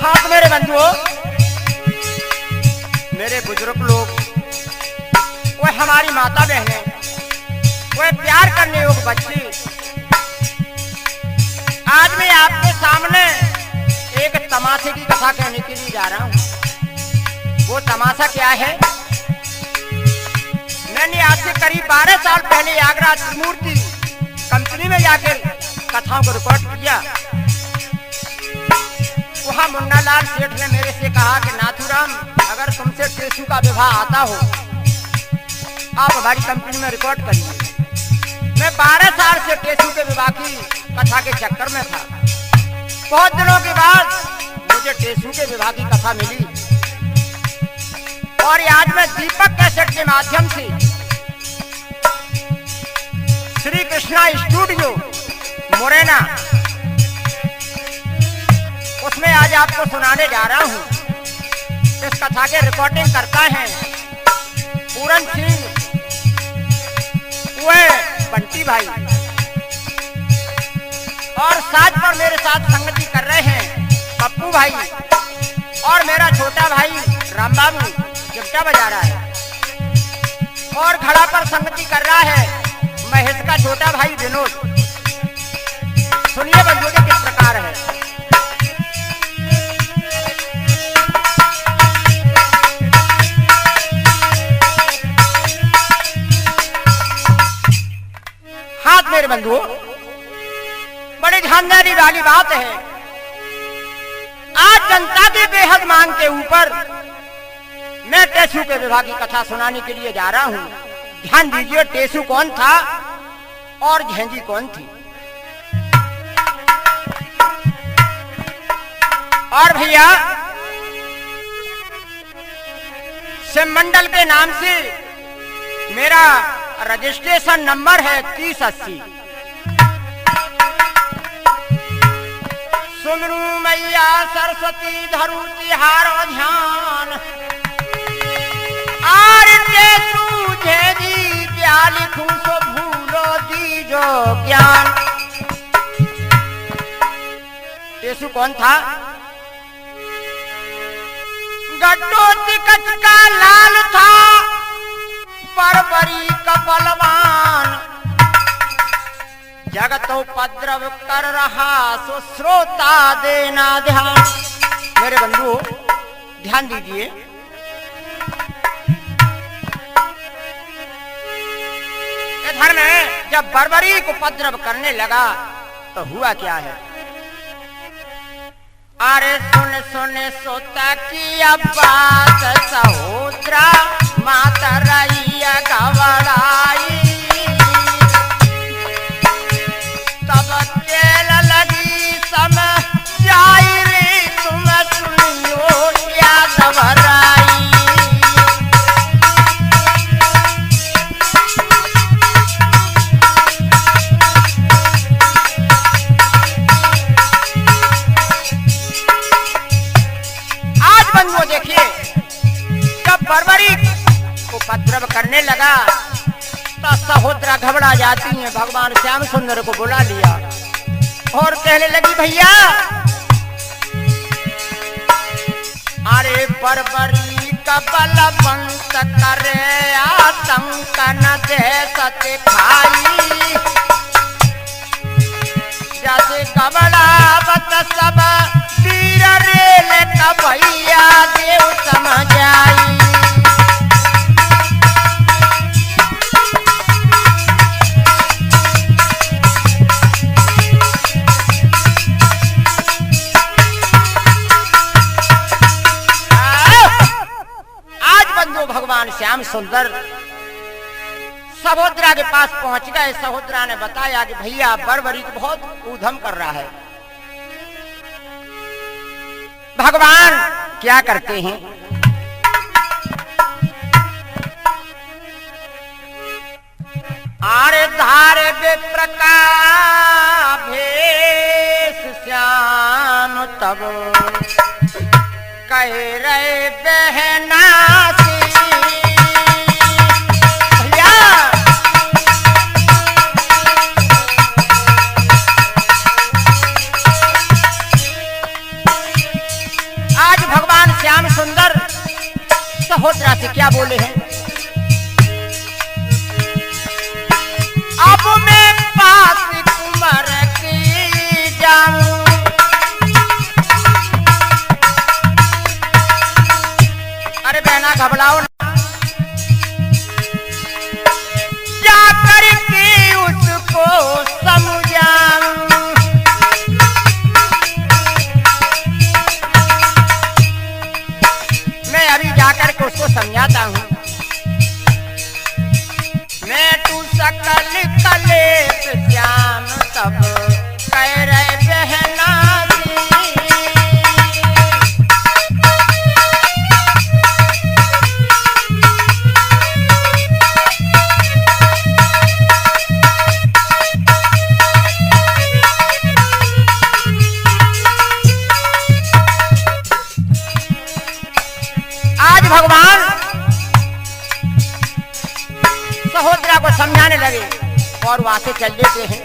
हाँ तो मेरे बंधुओं, मेरे बुजुर्ग लोग, वो हमारी माता बहनें, वो प्यार करने योग्य बच्चे, आज मैं आपके सामने एक तमाशे की कथा कहने के लिए जा रहा हूँ। वो तमाशा क्या है? मैंने आज से करीब 12 साल पहले आगरा त्रिमूर्ति कंपनी में जाकर कथाओं को रिकॉर्ड किया। वहां मुन्ना लाल सेठ ने मेरे से कहा कि नाथूराम, अगर तुमसे टेसू का विवाह आता हो, आप हमारी कंपनी में रिकॉर्ड करिए। मैं 12 साल से टेसू के विवाह की कथा के चक्कर में था। बहुत दिनों के बाद मुझे टेसू के विवाह की कथा मिली और आज मैं दीपक कैसेट के माध्यम से श्री कृष्णा स्टूडियो मुरैना, उसमें आज आपको सुनाने जा रहा हूं। इस कथा के रिकॉर्डिंग करता है पूरन सिंह, वो बंटी भाई, और साथ पर मेरे साथ संगति कर रहे हैं पप्पू भाई और मेरा छोटा भाई राम बाबू गिफ्टा बजा रहा है, और घड़ा पर संगति कर रहा है महेश का छोटा भाई विनोद। सुनिए बंधुओं के किस प्रकार है। हाथ मेरे बंधुओं, बड़े ध्यान देने वाली बात है। आज जनता की बेहद मांग के ऊपर मैं टेसू के विवाह की कथा सुनाने के लिए जा रहा हूं। ध्यान दीजिए, टेसू कौन था और झेंजी कौन थी। और भैया, शिव मंडल के नाम से मेरा रजिस्ट्रेशन नंबर है 3080। सुमरू मैया सरस्वती धरू तिहारो ध्यान, आर टेसू झेंजी क्या लिखूं सो भूलो दीजो ज्ञान। टेसू कौन था? गड्ढो तिकच का लाल था, परवरी का बलवान, जगत उपद्रव कर रहा सो श्रोता देना ध्यान। मेरे बंधु ध्यान दीजिए, इधर में जब बर्बरी को उपद्रव करने लगा तो हुआ क्या है? अरे सुन सुन सोता की अब बात, सहोदरा माता रैया घबराई, तब तेल लगी समझाई रे, तुम सुनियो क्या घबराई। देखिए, जब बर्बरी को उपद्रव करने लगा तो सहोदरा घबरा जाती हैं। भगवान श्याम सुंदर को बुला लिया और कहने लगी, भैया अरे बर्बरी का बलवंत करे आतंक न दे सते खाई, जैसे कबलावत सब वीर रेल का भैया देव समझ आई। आज बंधु भगवान श्याम सुंदर सहोदरा के पास पहुंच गए। सहोदरा ने बताया कि भैया बर्बरी को बहुत ऊधम कर रहा है। भगवान क्या करते हैं? आरे धारे विप्र का भेष श्याम तब कह रहे बहना श्याम सुंदर सहोदरा से क्या बोले हैं? अब मैं पास कुंवर की जाऊं, अरे बहना घबराओ ना, क्या करके उसको समझाऊं, मैं अभी जाकर के उसको समझाता हूं। मैं तू सकल कलेश श्याम तब कह रहे बहना भगवान सहोदरा को समझाने लगे और वहां से चल देते हैं।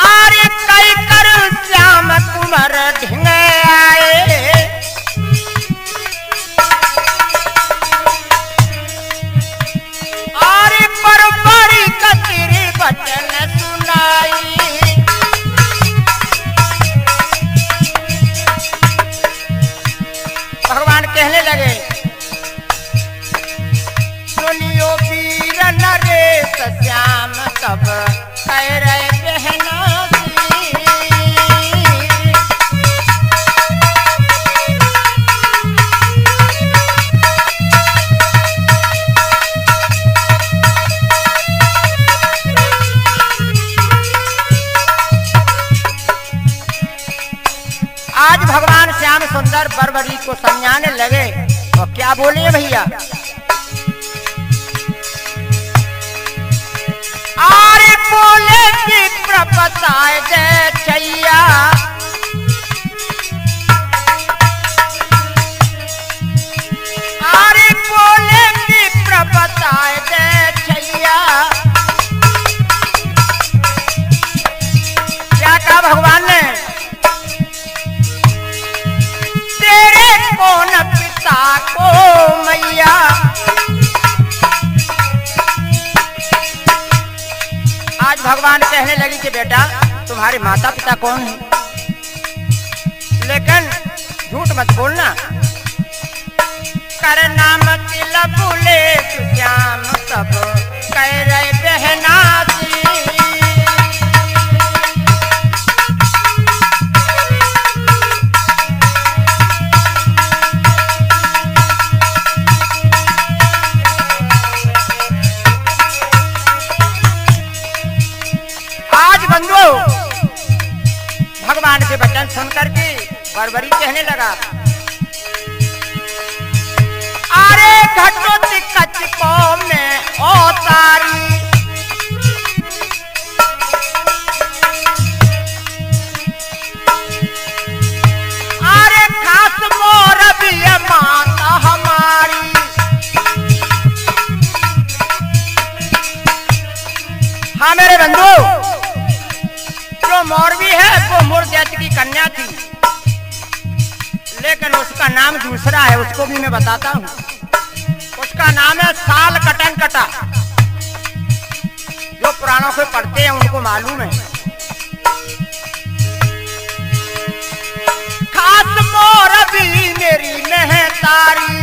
आरे कई कर श्याम कुंवर ढिंग आए, आरे पर बड़ी कचरी बचन सुनाई, भगवान कहने लगे सुनियो वीर नरेश श्याम तब कह रहे बहना आज भगवान श्याम सुंदर बरबरी को समझाने लगे और क्या बोले भैया? आरे बोले कि प्रपताए दे छैया, आरे बोले कि प्रपताए दे छैया, क्या कहा भगवान ने? तेरे कौन पिता को मैया, आज भगवान कहने लगी कि बेटा तुम्हारे माता पिता कौन है, लेकिन झूठ मत बोलना। कर नाम तिल बोले श्याम तब कह रहे बहना भगवान के वचन सुनकर के बरबरी कहने लगा अरे घटोती कचको में अवतारी, अरे खास मोर भी माता हमारी, हाँ मेरे बंधु जो मौरवी है वो मोर जाति की कन्या थी, लेकिन उसका नाम दूसरा है, उसको भी मैं बताता हूँ। उसका नाम है साल कटन कटा, जो पुराणों को पढ़ते हैं उनको मालूम है। खास मोर भी मेरी महतारी,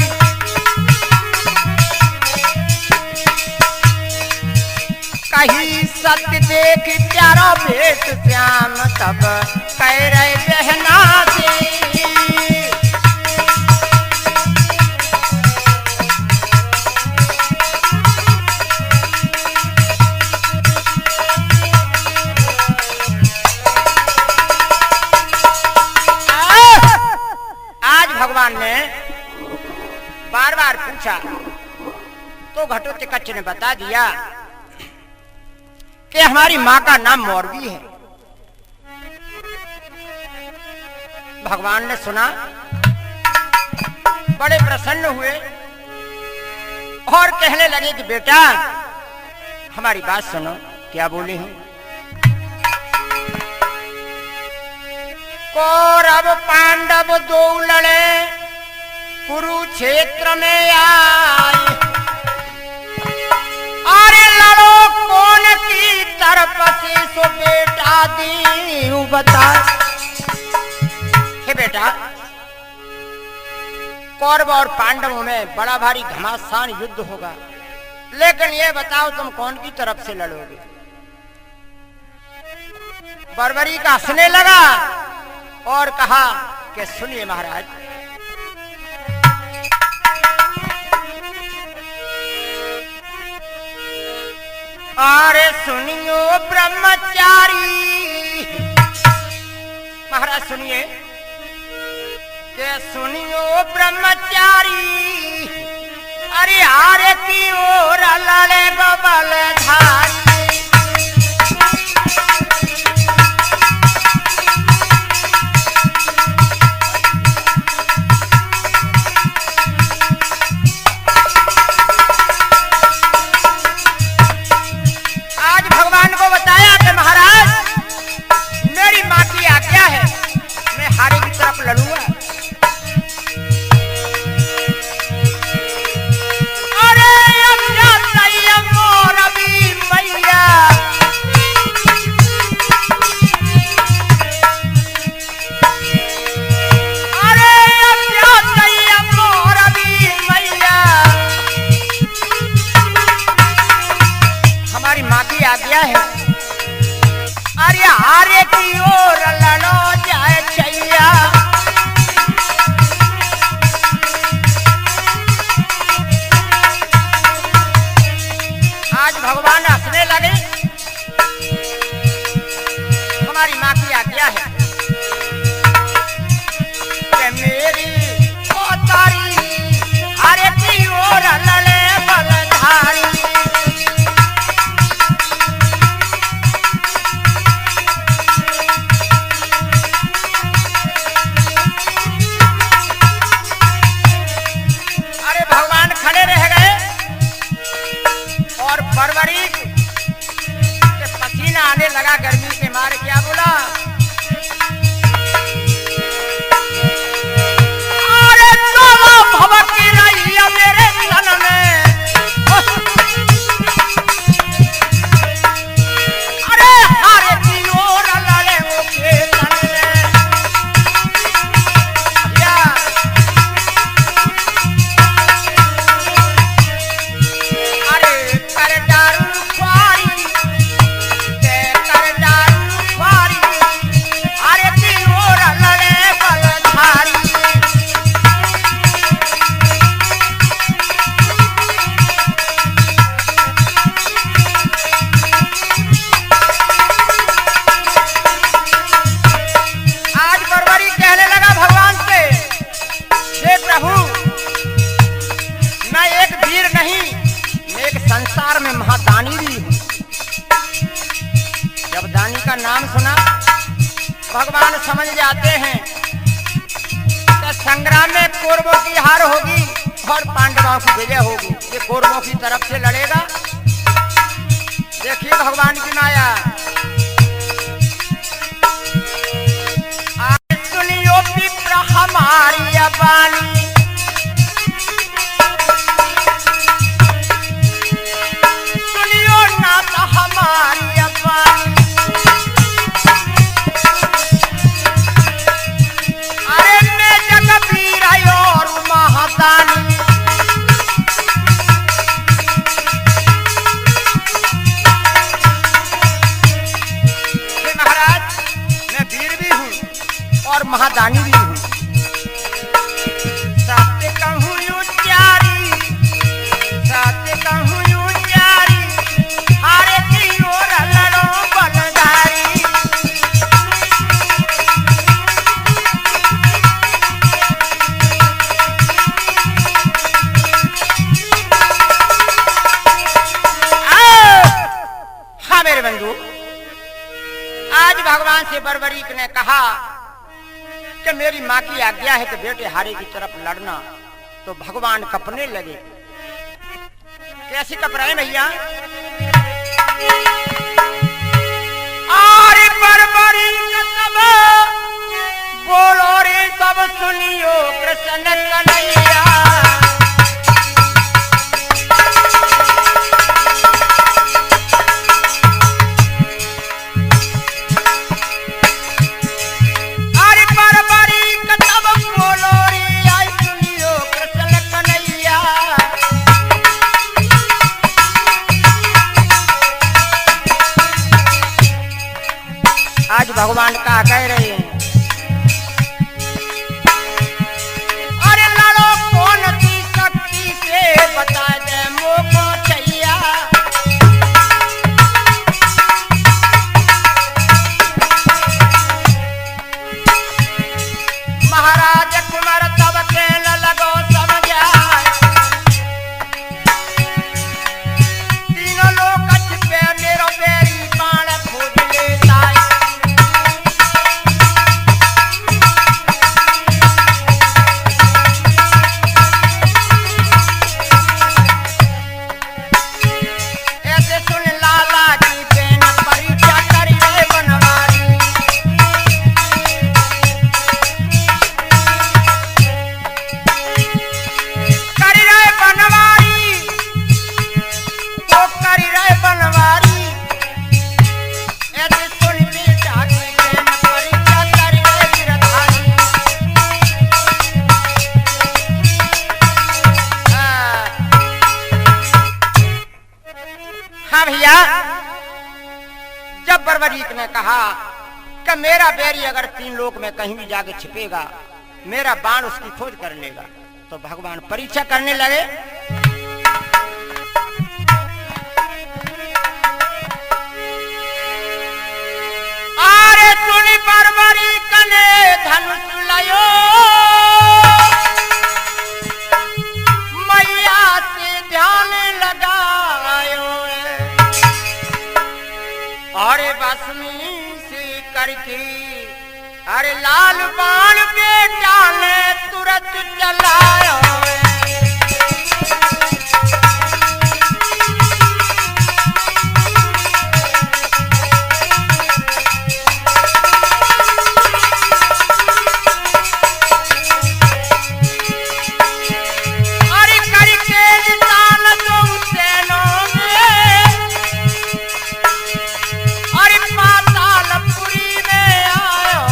कहीं सत्य देख प्यारा भेट श्याम तब कह रहे बहना से, आज भगवान ने बार बार पूछा तो घटोत्कच ने बता दिया कि हमारी माँ का नाम मौरवी है। भगवान ने सुना, बड़े प्रसन्न हुए और कहने लगे कि बेटा हमारी बात सुनो। क्या बोले हैं? कौरव पांडव दो लड़े कुरुक्षेत्र में आए, अरे लड़ो कौन की तरफ से सो बेटा दी बता। हे बेटा, कौरव और पांडवों में बड़ा भारी घमासान युद्ध होगा, लेकिन ये बताओ तुम कौन की तरफ से लड़ोगे। बर्बरी का हंसने लगा और कहा कि सुनिए महाराज, अरे सुनियो ब्रह्मचारी, महाराज सुनिए के सुनियो ब्रह्मचारी, अरे आरे की ओर लड़े बबलधारी। लड़ूंगा। अरे अब जाता ही मोर अभी मैया, अरे अब जाता ही मोर अभी मैया, हमारी माँ की आज्ञा है, अरे हारे की ओर लड़ो जाए छैया। भगवान हंसने लगे, हमारी माँ की आज्ञा है कि मेरी पोतारी हरे की ओर लड़े बलधारी। अरे भगवान खड़े रह गए और बर्बरी के पसीना आने लगा गर्मी के मारे। क्या बोला, अरे चलो भवकी रही है मेरे तन में, अरे हारे की ओर लड़े वो खेलन में। अरे कर डारू ख्वारी, कर डारू ख्वारी, अरे की ओर लड़े बलधारी। आज बर्बरी कहने लगा भगवान से, हे प्रभु, मैं एक वीर नहीं, मैं एक संसार में महादानी भी हूँ। जब दानी का नाम सुना भगवान समझ जाते हैं कि संग्राम में कौरवों की हार होगी और पांडवों की विजय होगी। ये कौरवों की तरफ से लड़ेगा। देखिए भगवान की माया। आज सुनियो विप्र हमारी अबानी, सुनियो नाथ हमारी अबानी, अरे मैं जगबीर और महादानी। महाराज, मैं वीर भी हूँ और महादानी भी हूँ। सत्य कहूँ उच्चारी, सत्य कहूँ उच्चारी, हारे की ओर लड़ो बलधारी। हाँ मेरे बंधु, आज भगवान से बर्बरी ने कहा कि मेरी माँ की आज्ञा है कि बेटे हारे की तरफ लड़ना, तो भगवान कपने लगे। कैसी कपराए भैया, आरे बर्बरी कह रहे हैं, अरे लड़ो कौन सी शक्ति से बता दे मोको छैया। महाराज कुमार तब कहने लगो समझा, तीनों लोग छिपे मेरो बेरी बाण खोज लेता है। ऐसे सुन लाला की बेन परीक्षा करी रे बनवारी, करी रे बनवारी, ओ करी रे बनवारी। ऐसे सुन बेटा की बेन परीक्षा करी रे गिरधारी। हाँ भैया, जब बर्बरीक ने कहा कि मेरा बैरी अगर 3 लोक में कहीं भी जाके छिपेगा, मेरा बाण उसकी खोज कर लेगा, तो भगवान परीक्षा करने लगे। आरे सुनी बर्बरीक ने धनुष लायो, मैया से ध्यान लगायो, अरे बसमी से करके अरे लाल बाण बेटा ने तुरंत चलायो। अरे करके निशान दो सेनों में, अरे पातालपुरी में आयो,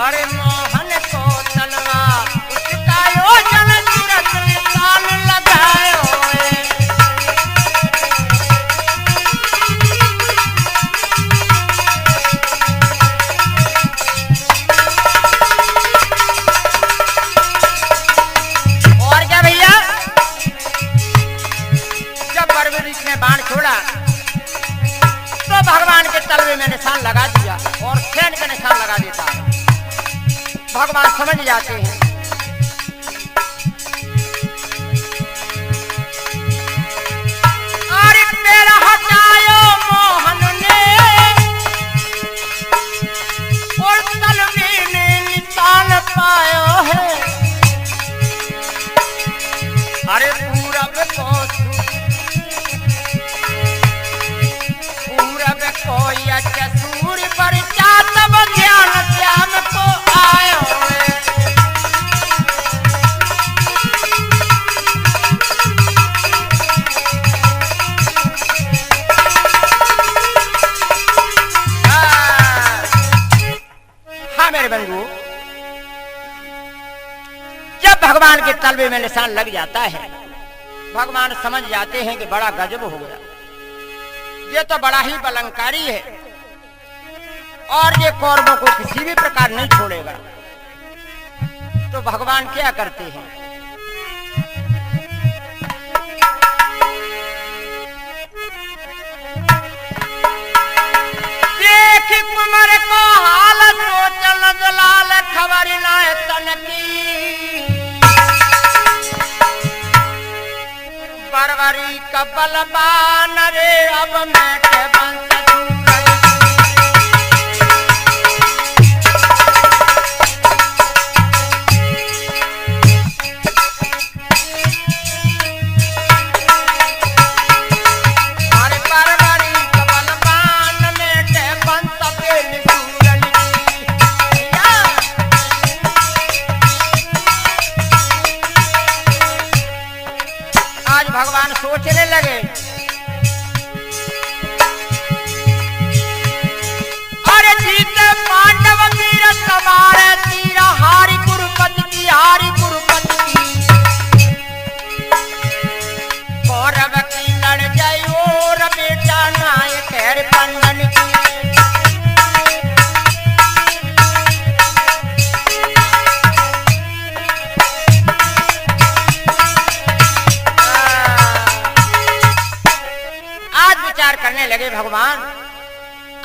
अरे मोहन को तलवा उसका योजन तुरंत निशान लगायो। और क्या भैया, जब बर्बरीक ने बाण छोड़ा तो भगवान के तलवे में निशान लगा दिया और सैन का निशान लगा देता है। भगवान समझ जाते हैं। अरे तेरा हटायो मोहन ने और तलवे ने निशान पायो है। अरे पूरब को सूर्य पर तब ध्यान श्याम को आयो है। हाँ मेरे बंधु, जब भगवान के तलवे में निशान लग जाता है, भगवान समझ जाते हैं कि बड़ा गजब हो गया, ये तो बड़ा ही बलंकारी है और ये कौरवों को किसी भी प्रकार नहीं छोड़ेगा। तो भगवान क्या करते हैं, देख कुमर को हाल तो चल जलाल खबर ना तन की। बर्बरी का बलवान रे अब मैं के बंस भगवान सोचने लगे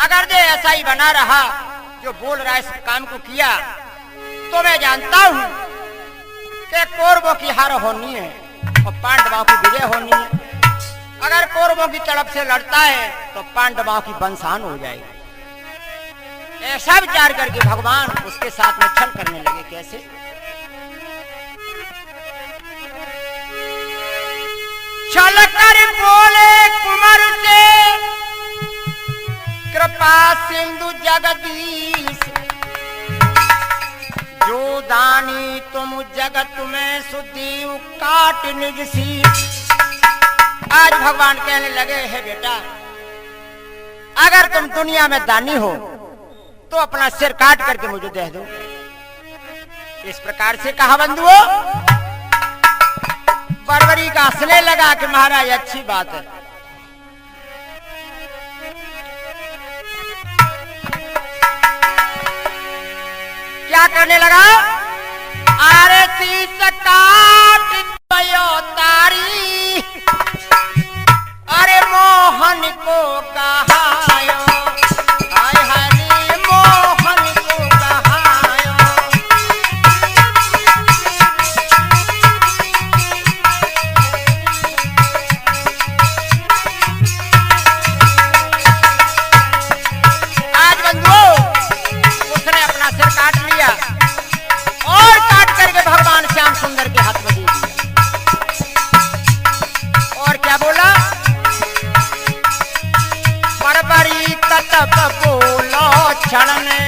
अगर जे ऐसा ही बना रहा जो बोल रहा है इस काम को किया तो मैं जानता हूं कि कौरवों की हार होनी है और पांडवों की विजय होनी है। अगर कौरवों की तरफ से लड़ता है तो पांडवों की बंसान हो जाएगी। ऐसा विचार करके भगवान उसके साथ में छल करने लगे। कैसे? छल कर बोले कुमार से कृपा सिंधु जगदीश, जो दानी तुम जगत में सुदीव काट निज शीश। आज भगवान कहने लगे, है बेटा, अगर तुम दुनिया में दानी हो तो अपना सिर काट करके मुझे दे दो। इस प्रकार से कहा बंधुओं। बरबरी का हंसने लगा कि महाराज अच्छी बात है। क्या करने लगा? आरती काट तारी, अरे मोहन को कहायो, हाय हरि मोहन को कहायो। आज बंधुओं उसने अपना सिर काट लिया और काट करके भगवान श्याम सुंदर के हाथ में दे दिया। और क्या बोला? बरबरी तब बोलो क्षण में,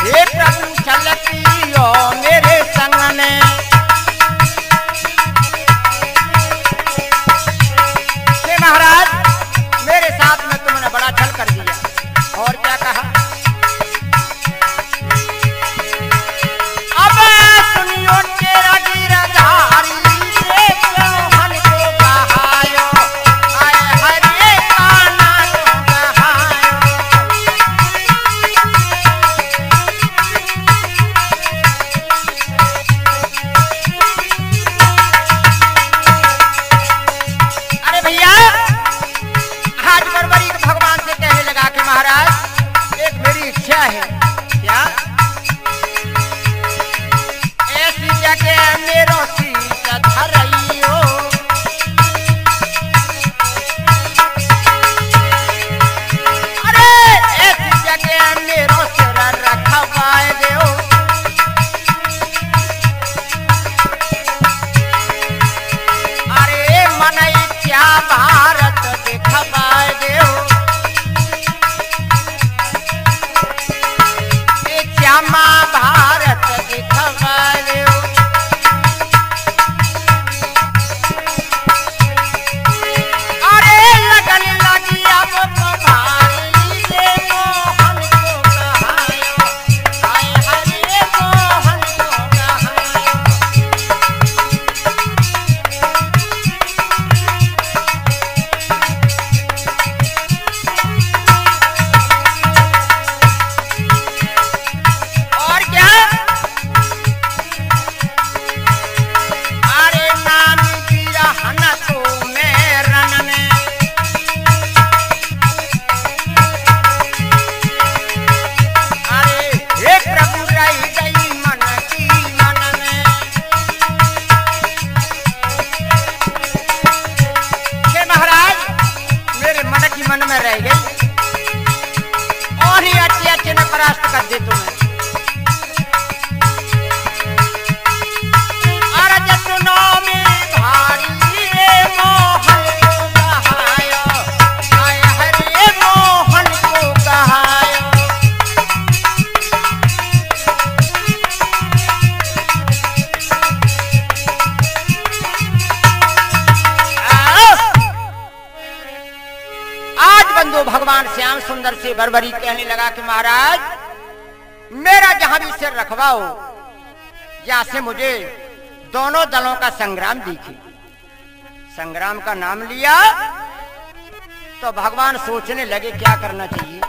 हे प्रभु छलकियो मेरे संग में। हे महाराज, मेरे साथ में तुमने बड़ा छल कर दिया। और क्या कहा? अब सुनियो तेरा गिरधारी, मोहन को कहायो, आय हरे काना को कहायो। अरे भैया, आज बरबरी भगवान से कहने लगा कि महाराज एक मेरी इच्छा है। क्या? ऐसी जगह मेरो सीत धरइयो, अरे ऐसी जगह मेरो सिर रखवाए देओ। अरे मन इच्छा भारत दिखवाए देओ। इच्छा महाभारत दिखवाए देओ। अरे लगन लगी अब तुम्हारी, रे मोहन को कहायो, हाय हरे मोहन को कहायो। और क्या? अरे नाम बिरहन तो मैं रन में, अरे हे प्रभु रही गई मन की मन में। हे महाराज, मेरे मन की मन में रह गई और ही अच्छे अच्छे न परास्त कर दे तुम्हें। अरज सुनो में भारी, रे मोहन को कहायो, हाय हरे मोहन को कहायो। आज बंधु भगवान श्याम सुंदर से बरबरी कहने लगा कि महाराज मेरा जहां भी सिर रखवाओ, यहाँ से मुझे दोनों दलों का संग्राम दिखे। संग्राम का नाम लिया तो भगवान सोचने लगे क्या करना चाहिए।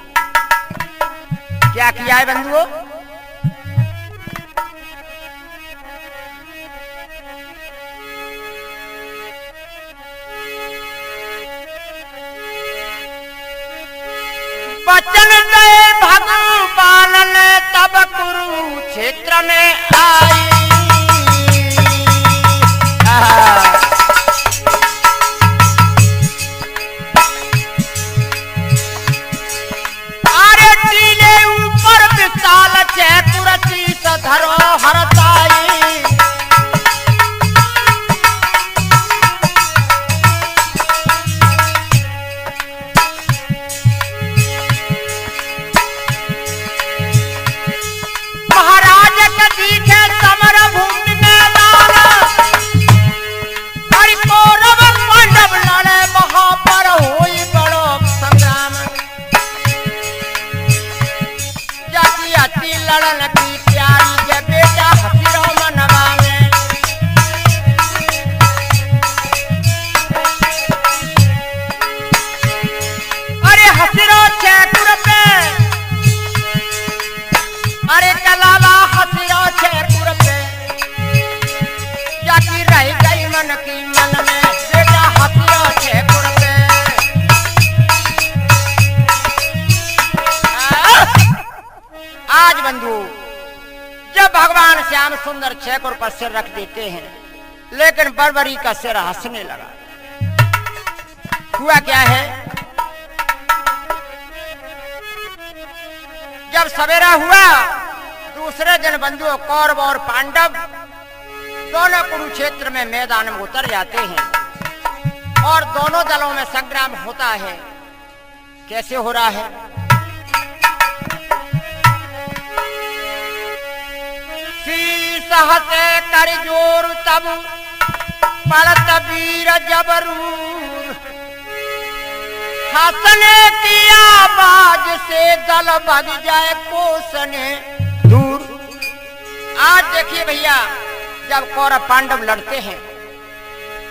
क्या किया है बंधुओं? वचन दे भगवान ने तब कुरुक्षेत्र में आई। अरे टीले ऊपर विशाल छे कुरसी धरो हरताई। आज बंधु जब भगवान श्याम सुंदर छेकुर पर सिर रख देते हैं, लेकिन बरबरी का सिर हंसने लगा। हुआ क्या है, जब सवेरा हुआ दूसरे दिन बंधुओं कौरव और पांडव दोनों कुरुक्षेत्र में मैदान में उतर जाते हैं और दोनों दलों में संग्राम होता है। कैसे हो रहा है, सहते कर जोर तब पड़त वीर जबरूर। हंसने की आवाज से दल भग जाए कोसने दूर। आज देखिए भैया, जब कौरव पांडव लड़ते हैं,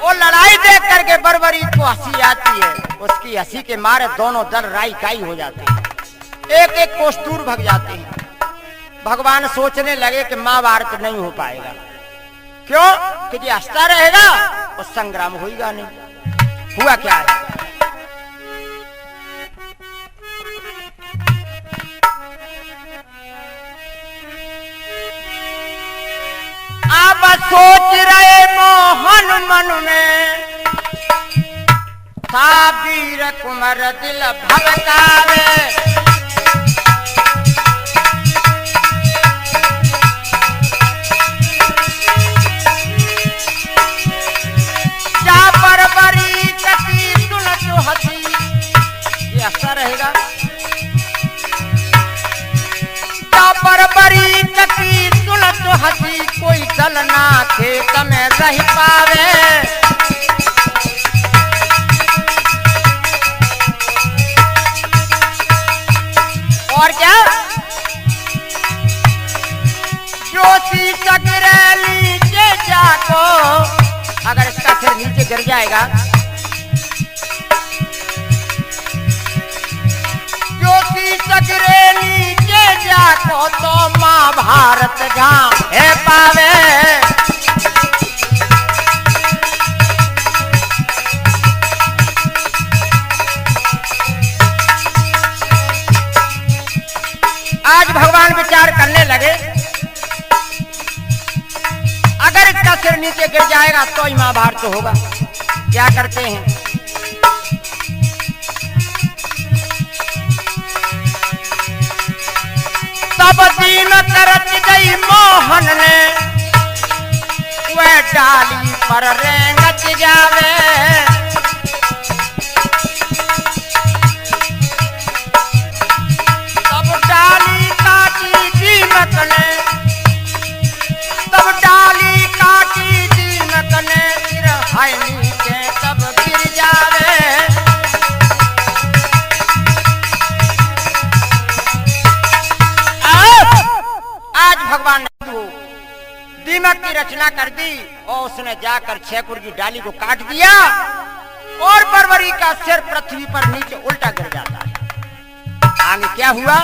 वो लड़ाई देख करके बरबरी को हंसी आती है। उसकी हंसी के मारे दोनों दल राई काई हो जाते हैं, एक एक कोस दूर भग जाते हैं। भगवान सोचने लगे कि महाभारत नहीं हो पाएगा। क्यों? कि ये हंसता रहेगा और संग्राम होगा नहीं। हुआ क्या है, अब सोच रहे मोहन मन में, था वीर कुंवर दिल भड़कावे। बरबरी कटी सुनत हसी, ये अच्छा रहेगा। बरबरी कटी सुनत हसी, कोई दल ना खेत में रह पावे। और क्या, जोशी सगरे नीचे जाको, अगर इसका सिर नीचे गिर जाएगा, जोशी सगरे नीचे जाको तो महाभारत जहाँ है पावे। आज भगवान विचार करने लगे, अगर इसका सिर नीचे गिर जाएगा तो ही महाभारत होगा। क्या करते हैं, तब दीन तरस गई मोहन ने, वह डाली पर रेंगच जावे। तब डाली काटी दीमक ने, तब डाली काटी दीमक ने, सिर हाय नीचे तब गिर जावे। आज भगवान ने दीमक की रचना कर दी और उसने जाकर छेकुर की डाली को काट दिया और बरबरी का सिर पृथ्वी पर नीचे उल्टा गिर जाता है। आगे क्या हुआ,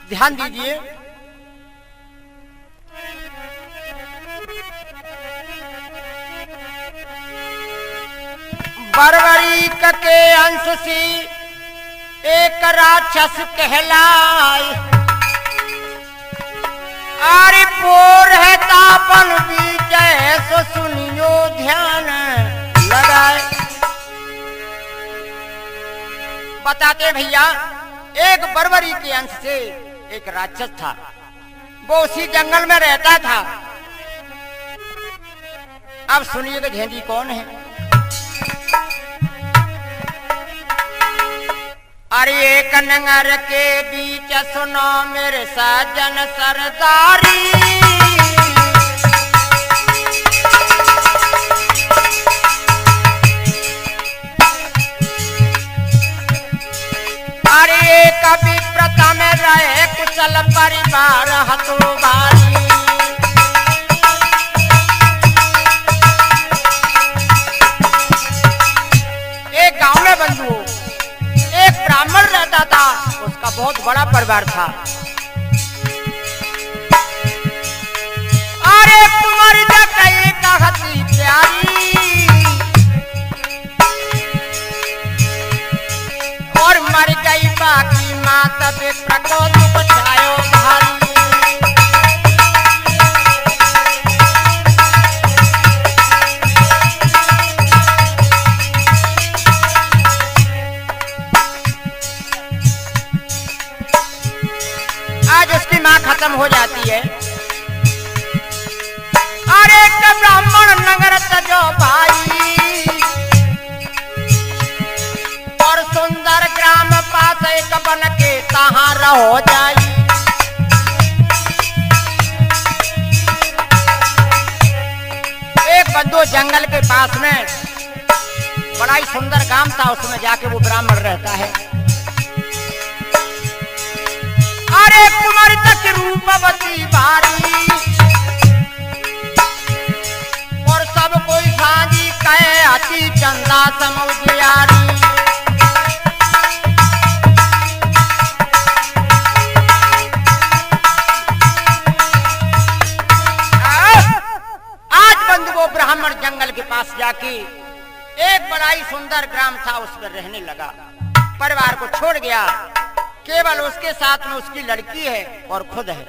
ध्यान दीजिए। बरबरी के अंश सी एक राक्षस कहलाय, अरे पोर है तापन बीच सो सुनियो ध्यान लगाए। बताते भैया एक बरबरी के अंश से एक राक्षस था, वो उसी जंगल में रहता था। अब सुनिएगा झेंडी कौन है। अरे एक नंगर के बीच सुनो मेरे साजन सरदारी, अरे कभी प्रथा में रहे कुशल परिवार हतो भारी। एक गांव में बंधु एक ब्राह्मण रहता था, उसका बहुत बड़ा परिवार था। अरे कुंवर जकई कहती प्यारी, और मर गई बाकी माता पे प्रकोप बचायो भारी। आज उसकी माँ खत्म हो जाती है। अरे ब्राह्मण नगर तजो भाई, और सुंदर ग्राम पास एक बन के तहां रहो जाई। एक बंधु जंगल के पास में बड़ा ही सुंदर गांव था, उसमें जाके वो ब्राह्मण रहता है। अरे कुमार तक रूपवती बारी, और सब कोई साजी कहे अति चंदा समझियारी। ब्राह्मण जंगल के पास जाके एक बड़ा ही सुंदर ग्राम था, उसमें रहने लगा। परिवार को छोड़ गया, केवल उसके साथ में उसकी लड़की है और खुद है।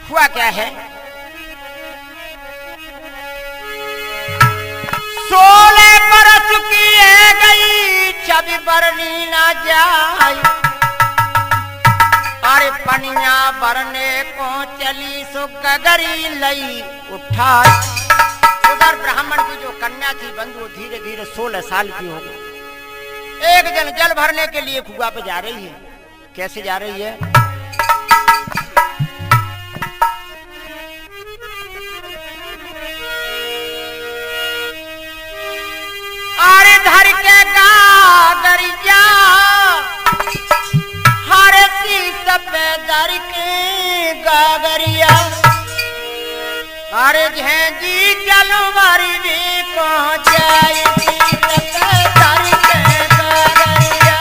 हुआ क्या है, 16 बरस की है गई छवि बरनी ना जाए। अरे पनिया बरने को चली सो गगरी लई उठाई। उधर ब्राह्मण की जो कन्या थी बंधु धीरे धीरे 16 साल की हो गई। एक दिन जल भरने के लिए कुआं पे जा रही है। कैसे जा रही है, अरे धर के गागरिया दर के गागरिया। अरे झेंडी जलवारी भी पहुंच जाएगी दर के गागरिया।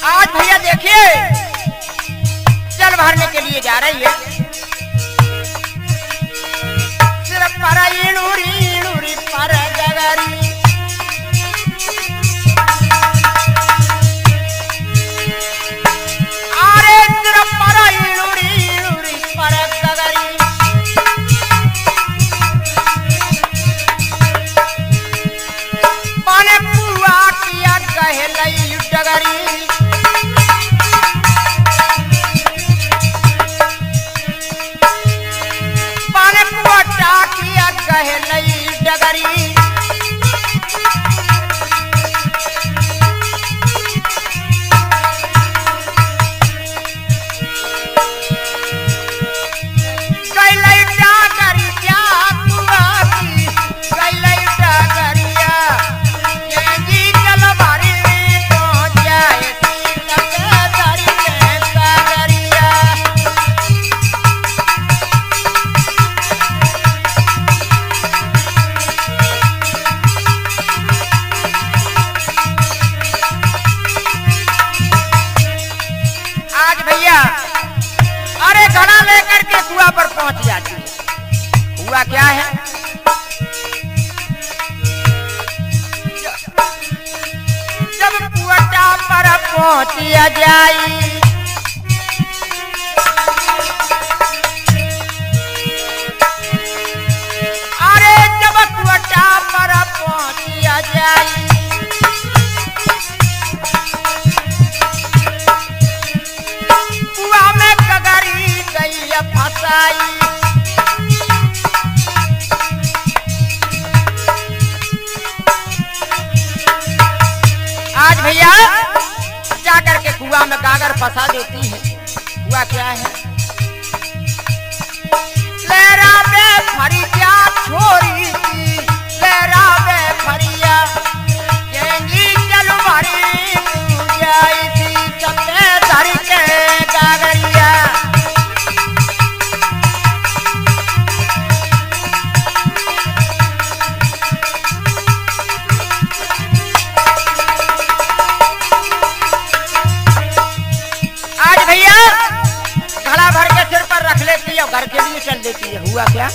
आज भैया देखिए जल भरने के लिए जा रही है। सिर्फ पर इणुरी पर गगरी, अरे सिर्फ पर इणुरी पर गगरी। पाने पुआ किया कहे लई डगरी। कहे नई डगरी, गई डगरिया कुआ की, गई डगरिया झेंडी जलवारी पहुंच जाए। पहुंचिया जाई। अरे जब कुआटा पर पहुंचिया जाई, कुआ में कगरी गई फसाई। आज भैया जाकर के कुआ में गागर फंसा देती है। हुआ क्या है, लहरा में फरिया छोरी की, लहरा में फरिया येंगी चल मारी जाई थी सबसे धरी के गागरिया। आज भैया घड़ा भर के सिर पर रख लेती है और घर के लिए चल देती है। हुआ क्या,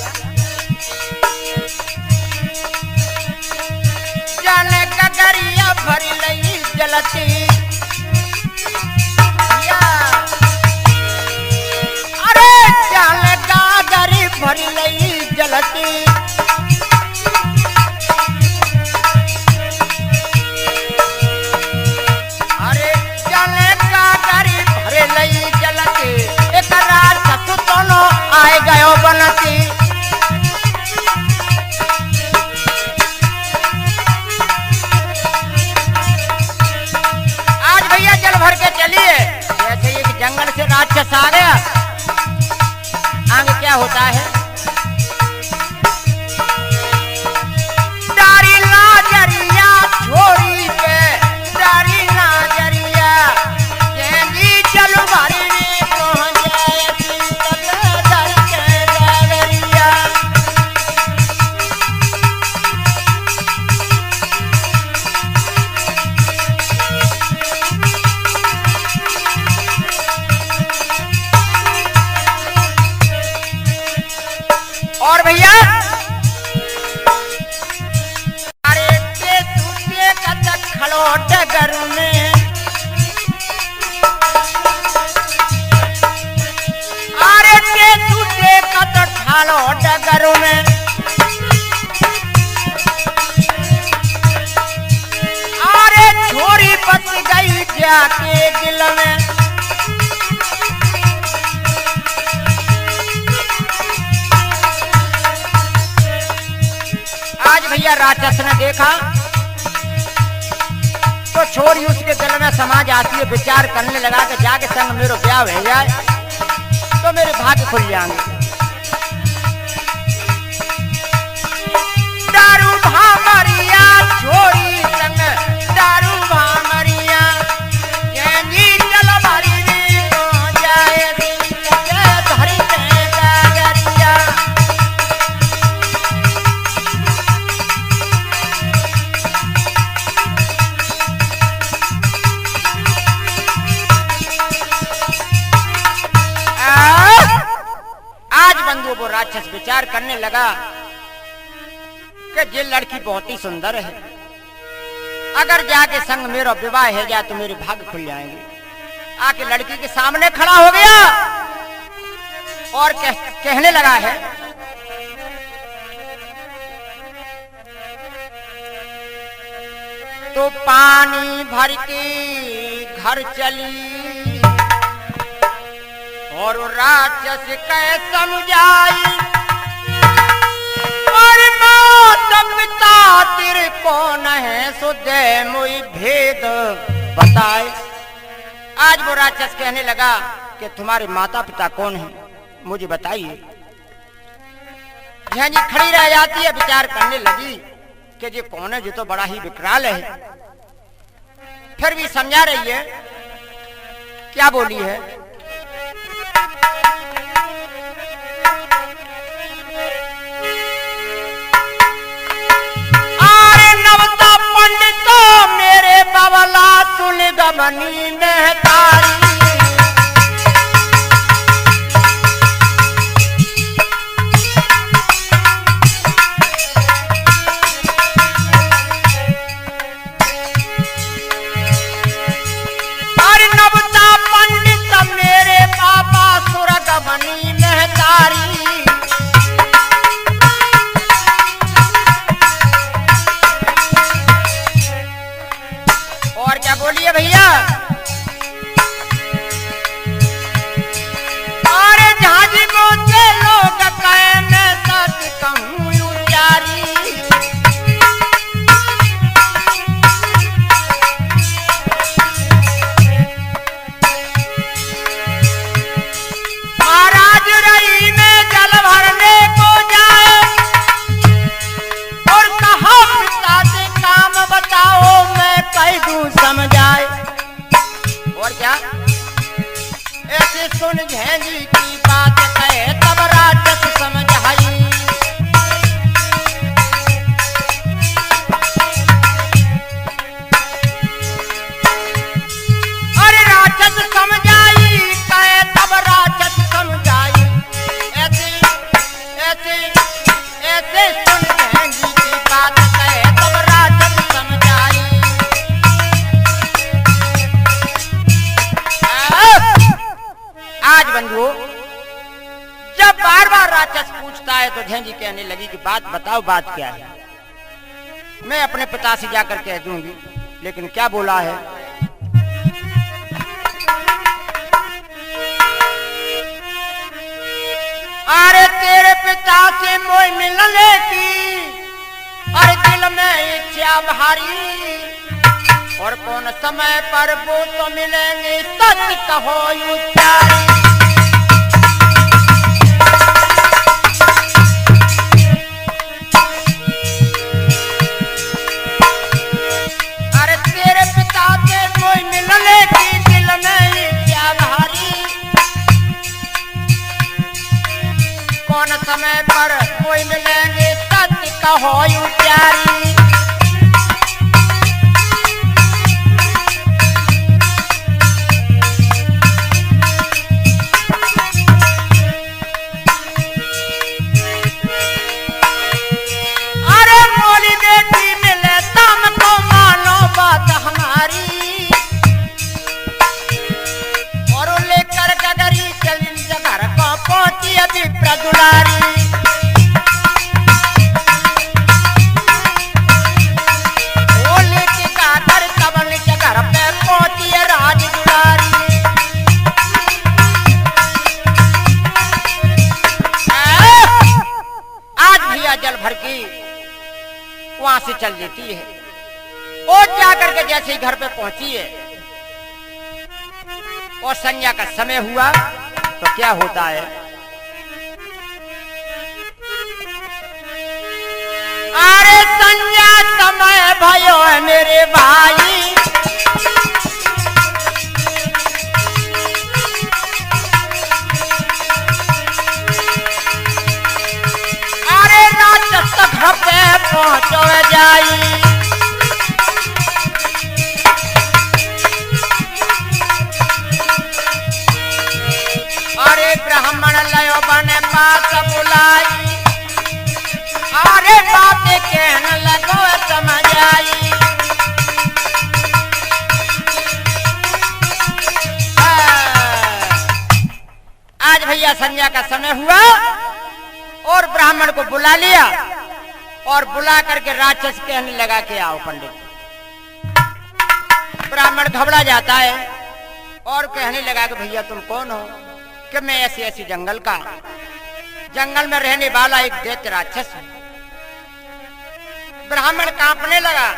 जाने कगरिया भरी लई जलती या, अरे जाने कगरी भरी लई जलती। अरे जाने कगरी भरी लई जलती, एक रात ससु दोनों आए गयो बनती। आज भैया जल भर के चलिए, जैसे ये कि जंगल से राक्षस आ गया। आगे क्या होता है, डारी नाजरिया छोरी पे, डारी नाजरिया येंगी चल मारी पहुंच जाए सबसे धरी के गागरिया। और भैया अरे के सूते का खड़ो डगर में, अरे के सूते का खड़ो डगर में, अरे छोरी बच गई जाके दिल में। आज भैया राक्षस ने देखा तो छोरी उसके दिल में समा जाती है। विचार करने लगा कि जाके संग मेरे ब्याह हो जाए तो मेरे भाग्य खुल जाएंगे। दारू भामरिया छोरी संग, दारू भामरिया येंगी चल मारी हो जाए धरी के गागरिया। आज बंधु वो राक्षस विचार करने लगा कि ये लड़की बहुत ही सुंदर है, अगर जाके संग मेरा विवाह हो जाए तो मेरे भाग्य खुल जाएंगे। आके लड़की के सामने खड़ा हो गया और कहने लगा है, तो पानी भर के घर चली और राक्षस कै समझाई, और माता पिता तेरे कौन है सुधे मुई भेद बताए। आज वो राक्षस कहने लगा कि तुम्हारे माता पिता कौन है मुझे बताइए। जी खड़ी रह जाती है, विचार करने लगी कि ये कौन है, जो तो बड़ा ही विकराल है। फिर भी समझा रही है, क्या बोली है, मेरे बावला सुन गमनी महतारी, उचारी। और क्या बोलिए भैया, अरे झांझी मोचे लोग कहे मैं सच कहूँ उचारी। महाराज रही में जल भरने को जाए और कहा पिता से काम बताओ मैं कह दूं समझाए। और क्या, ऐसे सुन झेंझी की बात कहे तब राक्षस समझाई। अरे राक्षस समझाई कहे तब राक्षस समझाई। ऐसे ऐसे ऐसे सुन झेंझी की बात कहे तब राक्षस समझाई। आज बंधुओं, जब बार बार राक्षस पूछता है तो झेंझी कहने लगी कि बात बताओ, बात क्या है। मैं अपने पिता से जाकर कह दूंगी, लेकिन क्या बोला है। अरे तेरे पिता से मोह मिलने की अरे दिल में इच्छा भारी, और कौन समय पर वो तो मिलेंगे सच कहो उचारी। अरे तेरे पिता से कोई मिलने की दिल में क्या भारी, कौन समय पर कोई मिलेंगे सच कहो उचारी। दुलारी वो लेके काकर कबल के घर पे पहुंची है राज दुलारी। आज भी जल भर की वहां से चल देती है और जाकर के जैसे ही घर पे पहुंची है और संध्या का समय हुआ तो क्या होता है। अरे संध्या समय भयो है मेरे भाई, अरे राक्षस घर पे पहुंचो जाई। अरे ब्राह्मण लयो बने पास बुलाई, अरे बातें कहने लगो समझ आई। आज भैया संध्या का समय हुआ और ब्राह्मण को बुला लिया और बुला करके राक्षस कहने लगा कि आओ पंडित। ब्राह्मण घबरा जाता है और कहने लगा कि भैया तुम कौन हो। कि मैं ऐसी ऐसी जंगल में रहने वाला एक दैत्य राक्षस हूं। ब्राह्मण कांपने लगा।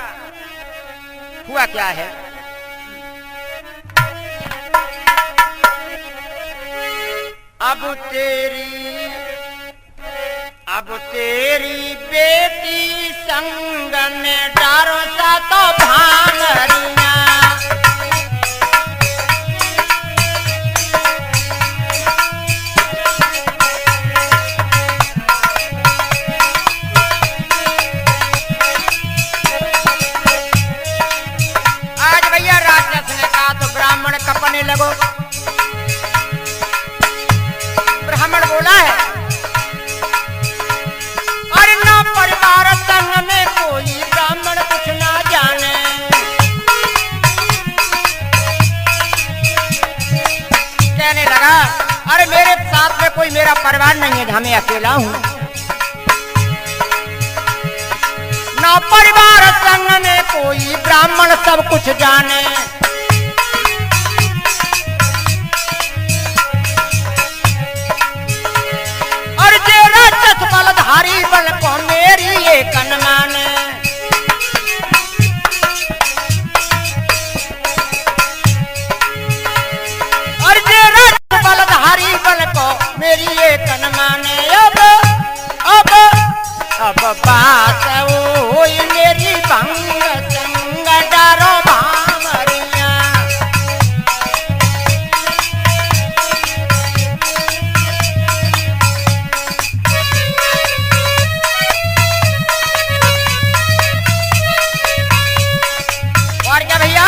हुआ क्या है। अब तेरी बेटी संग में डारो सा तो भांगरिया। आज भैया राक्षस ने कहा तो ब्राह्मण कपने लगो। ब्राह्मण बोला है अरे ना परिवार संग में कोई ब्राह्मण कुछ ना जाने। कोई मेरा परिवार नहीं है, हमें अकेला हूँ। ना परिवार संग में कोई ब्राह्मण सब कुछ जाने। और जे राक्षस बलधारी बल को मेरी ये कन माने। मेरी ये कन माने। अब बात हुई मेरी भंग संग डारो भामरिया। और क्या भैया,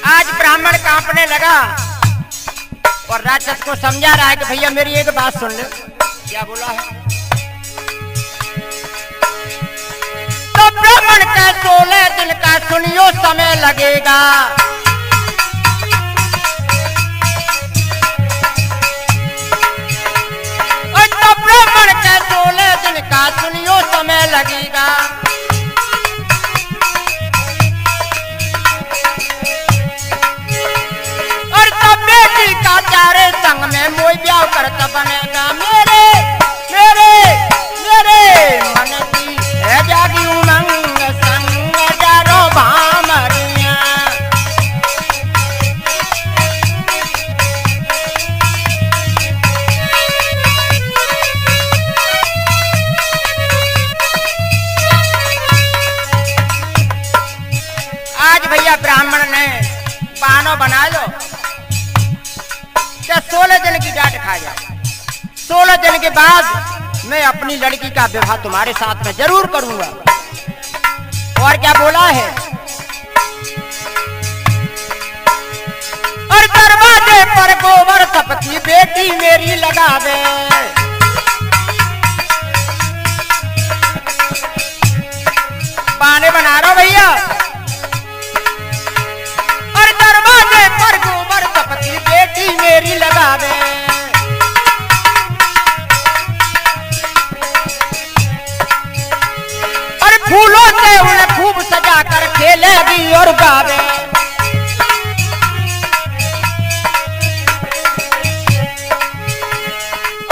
आज ब्राह्मण कांपने लगा और राक्षस को समझा रहा है कि भैया मेरी एक बात सुन ले। क्या बोला है? तो ब्राह्मण का 16 दिन का सुनियो समय लगेगा। और तो ब्राह्मण का 16 दिन का सुनियो समय लगेगा। चारे संग में मोई ब्याह करता बनेगा। मेरे मेरे मेरे मन की है जागी उमंग संग डारो भामरिया। आज भैया ब्राह्मण ने बानो बना लो, 16 दिन की डांट खा जाए। 16 दिन के बाद मैं अपनी लड़की का विवाह तुम्हारे साथ में जरूर करूंगा। और क्या बोला है? और दरवाजे पर गोबर सबकी बेटी मेरी लगावे। बाने बना रहा भैया। और दरवाजे पर गोबर सबकी बेटी मेरी लगावे। और फूलों से उन्हें खूब सजा कर खेलेगी और गावे।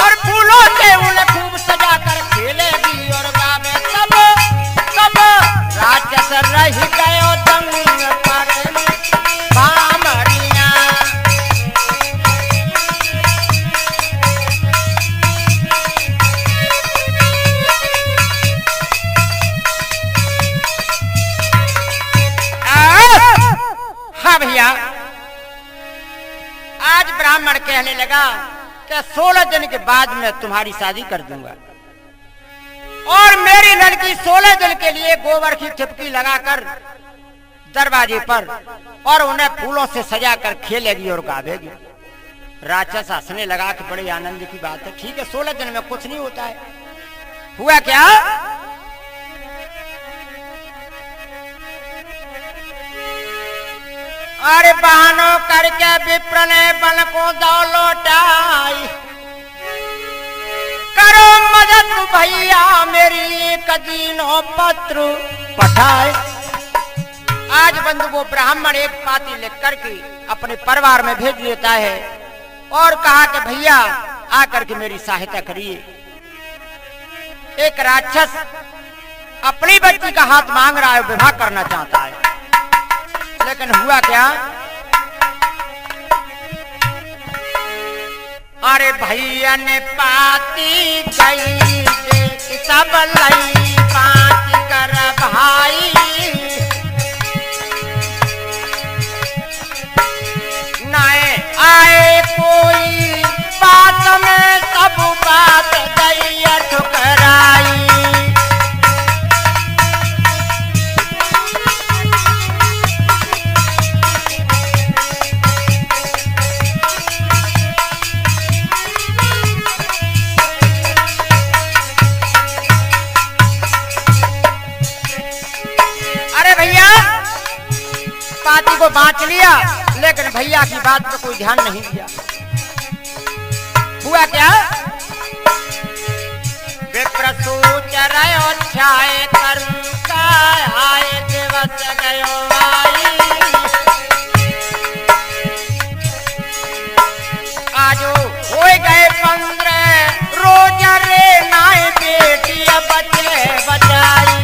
और फूलों से उन्हें खूब सजा कर खेलेगी और गावे। तब तब राक्षस रह गयो दंग पर भामरिया। हाँ भैया, आज ब्राह्मण कहने लगा कि 16 दिन के बाद मैं तुम्हारी शादी कर दूंगा। और मेरी लड़की 16 दिन के लिए गोबर की ठिपकी लगाकर दरवाजे पर और उन्हें फूलों से सजाकर खेलेगी और गावेगी। राक्षस हंसने लगा कि बड़े आनंद की बात है। ठीक है, 16 दिन में कुछ नहीं होता है। हुआ क्या? अरे बहानों करके विप्र ने बन को दौलौटाई। करो मदद भैया मेरी कदीनो पत्र पठाए। आज बंधु वो ब्राह्मण एक पाती लिख करके अपने परिवार में भेज देता है और कहा कि भैया आकर के मेरी सहायता करिए। एक राक्षस अपनी बच्ची का हाथ मांग रहा है, विवाह करना चाहता है। लेकिन हुआ क्या? अरे भैया ने पाती गई सब लई पाती कर भाई। नाए आए कोई बात में सब बात गई ठुकराई। पाती को बांट लिया लेकिन भैया की बात पर कोई ध्यान नहीं दिया। हुआ क्या, छाए आए दिवस गयो आई, आजो हो गए 15 रोज रे नाई बेटी बचे बचाई।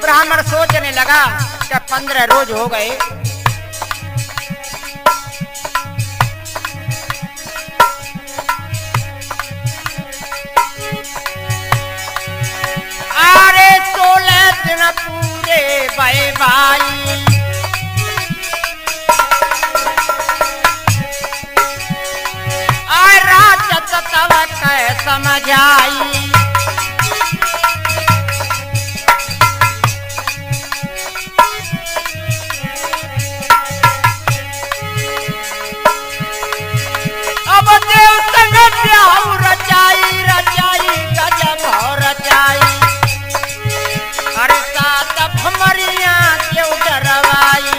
ब्राह्मण सोचने लगा कि 15 रोज हो गए, अरे 16 दिन पूरे भय भाई, राजत तब कै समझाई। रचाई रचाई गजब हो रचाई, अरे सात भमरिया क्यों डरवाई।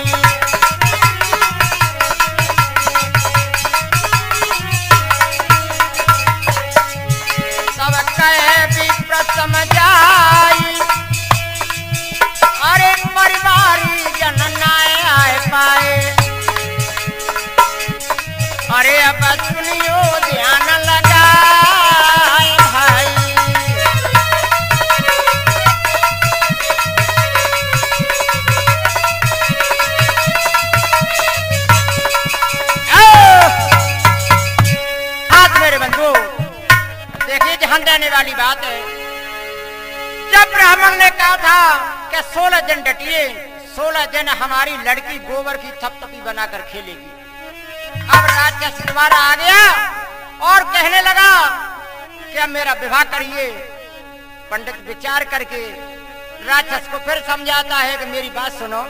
सब कहे विप्र समझाई, अरे परिवारी जन नाय आए पाए, अरे अब सुनियो ध्यान लगा भाई। आज मेरे बंधु देखिए ध्यान देने वाली बात है, जब ब्राह्मण ने कहा था कि 16 दिन डटिए, 16 दिन हमारी लड़की गोबर की थपथपी बनाकर खेलेगी। अब राक्षस दोबारा आ गया और कहने लगा कि अब मेरा विवाह करिए। पंडित विचार करके राक्षस को फिर समझाता है कि मेरी बात सुनो,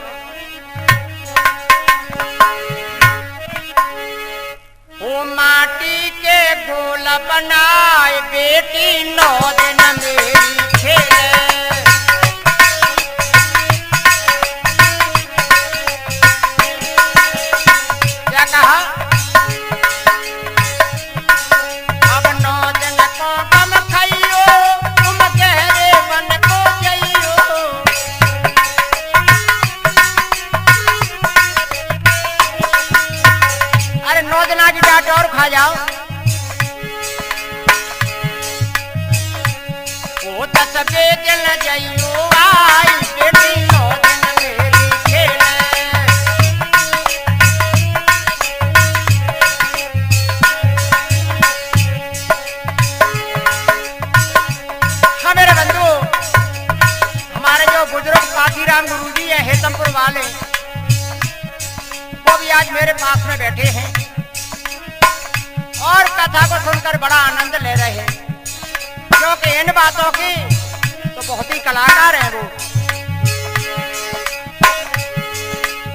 वो माटी के गोल बनाए बेटी 9 दिन मेरी खेले। क्या कहा, अब 9 दिन को गम खाइयो, तुम गहरे वन को जाइयो। अरे 9 दिन की डांट और खा जाओ। ओ 10 दिन जाइयो आई बेटी 9 दिन मेरी खेले। मेरे बंधु, हमारे जो बुजुर्ग काशीराम गुरुजी है हेतमपुर वाले, वो भी आज मेरे पास में बैठे हैं और कथा को सुनकर बड़ा आनंद ले रहे हैं, क्योंकि इन बातों की तो बहुत ही कलाकार हैं वो।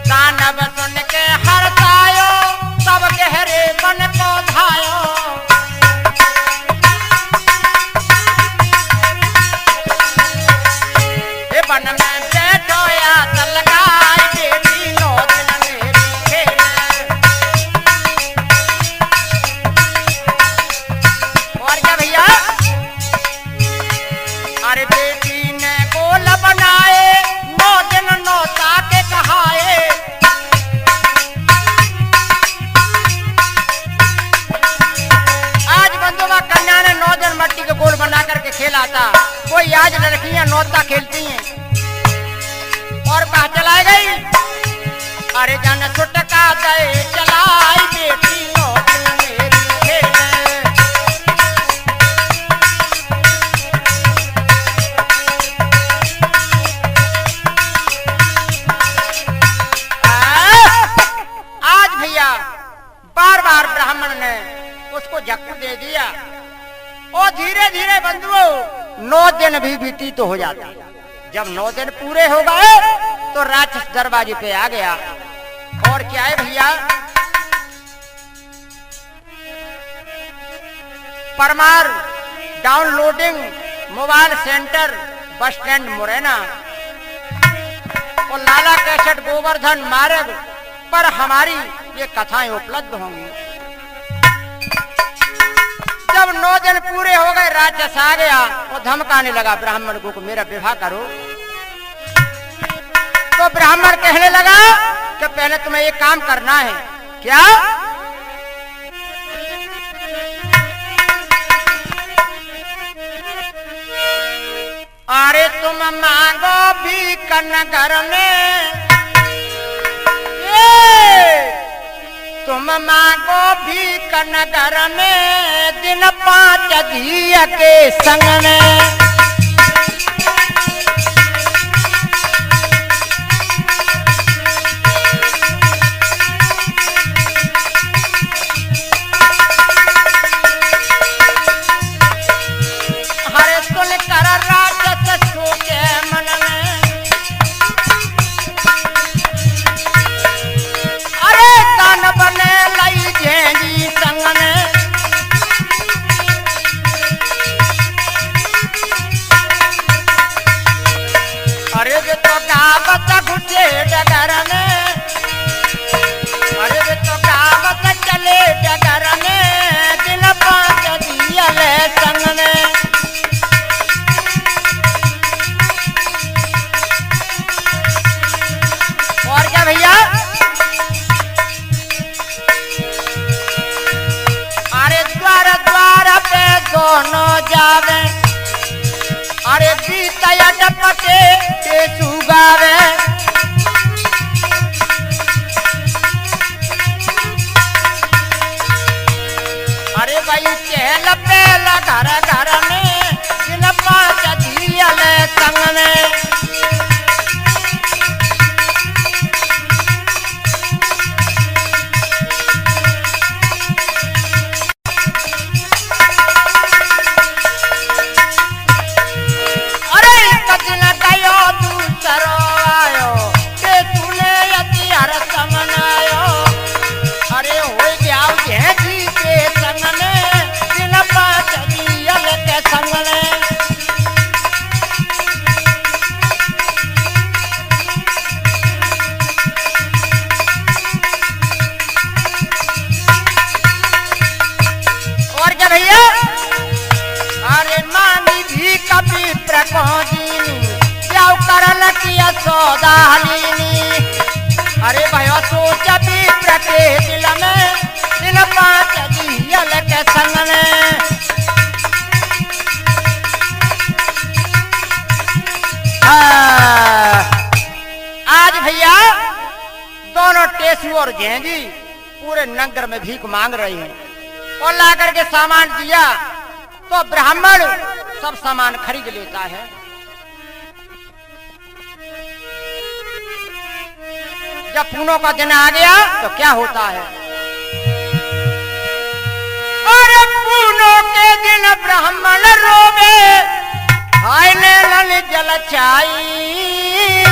दानव सुन के हर्षायो, सब गहरे मन को धायो। वन में बैठो या तलगाई बेटी 9 दिन मेरी खेले। और क्या भैया, अरे बेटी ने गोल बनाए 9 दिन 9 ताके कहाए। आज बंधुआ कन्या ने 9 दिन मट्टी के गोल बना करके खेला था, कोई आज लड़कियां नौता खेलती हैं और कहा चलाई गई, अरे जन छुटका दे चलाई बेटी 9 दिन मेरी खेले। आज भैया बार बार ब्राह्मण ने उसको झक्कू दे दिया और धीरे धीरे बंधुओं 9 दिन भी व्यतीत हो जाता। जब 9 दिन पूरे हो गए तो राक्षस दरवाजे पे आ गया। और क्या है भैया, Parmar downloading mobile centre, bus stand Morena और लाला कैसेट गोवर्धन मार्ग पर हमारी ये कथाएं उपलब्ध होंगी। जब 9 दिन पूरे हो गए, राक्षस आ गया और धमकाने लगा ब्राह्मण को मेरा विवाह करो। तो ब्राह्मण कहने लगा कि पहले तुम्हें एक काम करना है। क्या? अरे तुम मांगो भी नगर में, तुम मांगो भी नगर में, दिन 5 धिया के संग में। डगर में, अरे तो गावत चले डगर में, दिन 5 दियल संग में। और क्या भैया, अरे द्वार द्वार पे दोनों जावे, अरे बीतया डपटे सुगावे। अरे भाई चहल पहला घर घर में, दिन 5 दियल संग में। अरे एक दिन गयो दूसरो आयो, के तूने यति हर समनायो। अरे हो गया जी के संग में, दिन 5 दियल के संग में। और क्या भैया, अरे मानी भी कभी प्रकोजीनी, क्या करल किया सौदालीनी। अरे भयो सोच भी प्रके दिल में, दिन 5 दियल के संग में। आज भैया दोनों टेसू और जेंगी पूरे नगर में भीख मांग रही हैं और लाकर के सामान दिया तो ब्राह्मण सब सामान खरीद लेता है। जब पूनों का दिन आ गया तो क्या होता है, अरे पूनों के दिन ब्राह्मण रोवे, हाय लन जल छाई।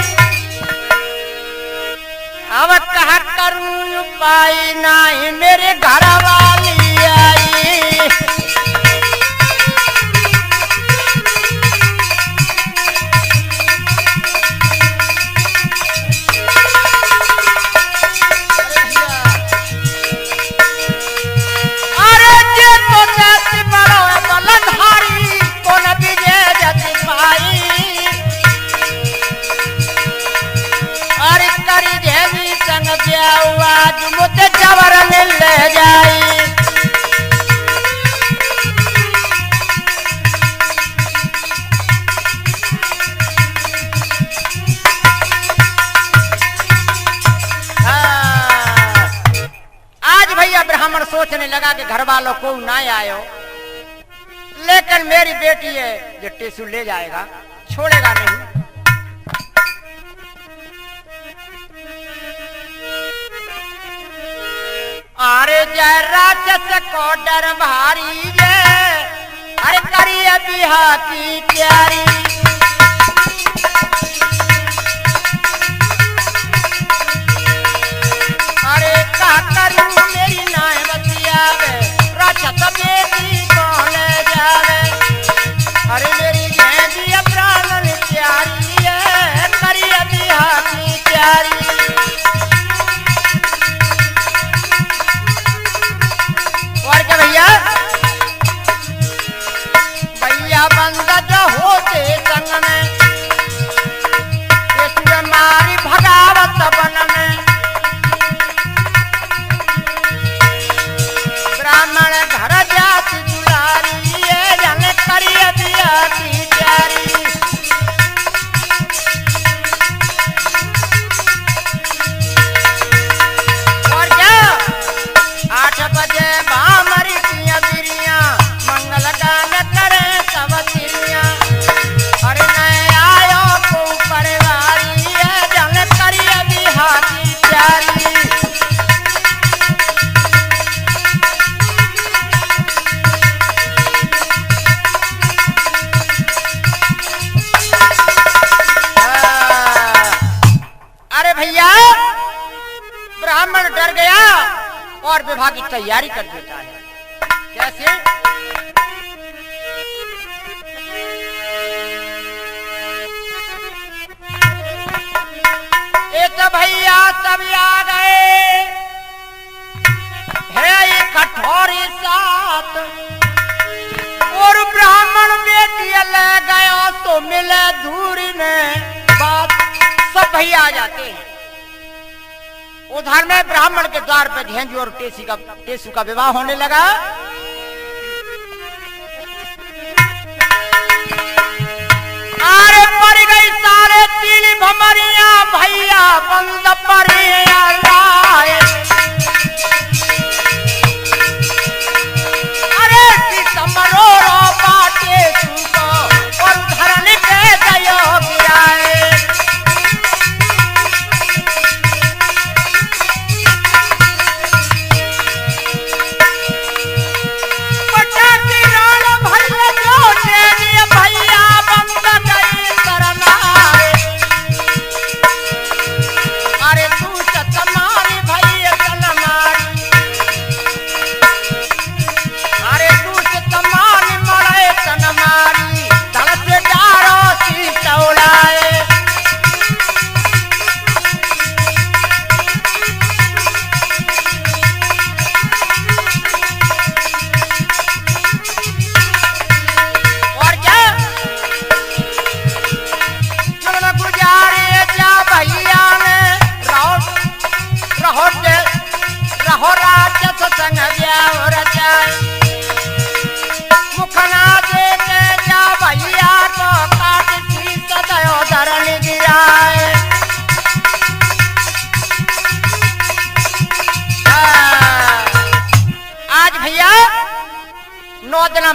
अब कहा करूं पाई नहीं, मेरे घर वाली आई। आज मुझे जबरन ले जाई। आज भैया ब्राह्मण सोचने लगा कि घर वालों को ना आयो, लेकिन मेरी बेटी है जो टेसू ले जाएगा, छोड़ेगा नहीं। अरे जय राक्षस को डर भारी है, अरे करिए बिहा की तैयारी। अरे मेरी गेंदी प्राणन प्यारी है करिया बिहा की प्यारी। और क्या भैया भैया बंद जो होते संग में ये मारी भगावत बन में ब्राह्मण घर जाति दुलारी ये जन करिया बिया की प्यारी। और क्या 8 बजे बामरी किया बिरिया मंगल गान करे सब तिरिया। अरे नए आयो को परिवारी है जन करिया बिहा की प्यारी। अरे भैया ब्राह्मण डर गया और विवाह की तैयारी कर देता है। कैसे ये तो भैया सब आ गए है ये कठोरी साथ और ब्राह्मण बेटी ले गया तो मिले दूरी ने बात सब भैया आ जाते हैं। उधर में ब्राह्मण के द्वार पे घेंजू और टेसू का विवाह होने लगा। अरे मर गई सारे तीन भमरिया भैया बंद परिया लाए। अरे सितमरो रो बाटे सुको और धरन के गयो गिराए।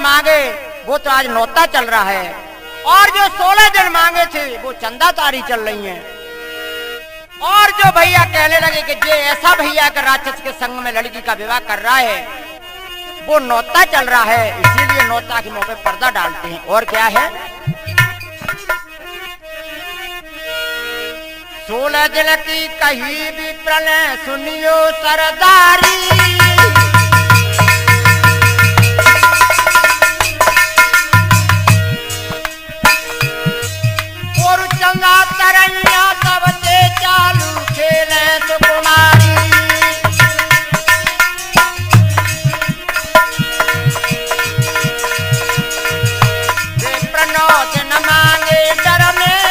मांगे वो तो आज नौता चल रहा है और जो 16 दिन मांगे थे वो चंदा तारी चल रही है। और जो भैया कहने लगे कि ये ऐसा भैया का राक्षस के संग में लड़की का विवाह कर रहा है वो नौता चल रहा है, इसीलिए नौता के मुंह पे पर्दा डालते हैं। और क्या है 16 दिन की कही भी प्रणय सुनियो सरदारी। चंदा तरैया तब से चालू खेले सुकुमारी। वे प्रणोद न मांगे डर में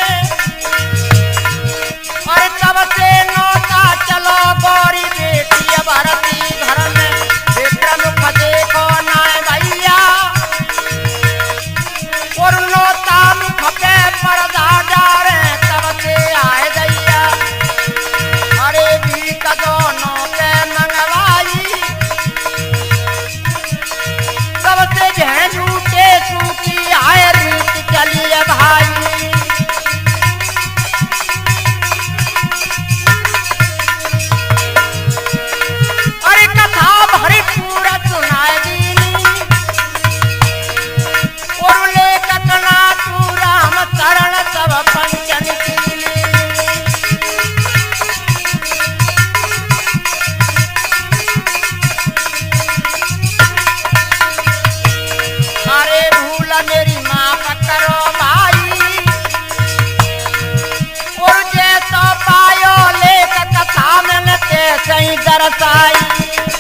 और तब से नौता चलो गौरी बेटी भरती घर में। वे प्रमुख देखो ना भैया और नौता मुख पे पर्दा आए दैया। अरे भी दोनों पे मंगवाई सबसे झूठे सूखी आए रीत चलिए ऐसे ही दरसाई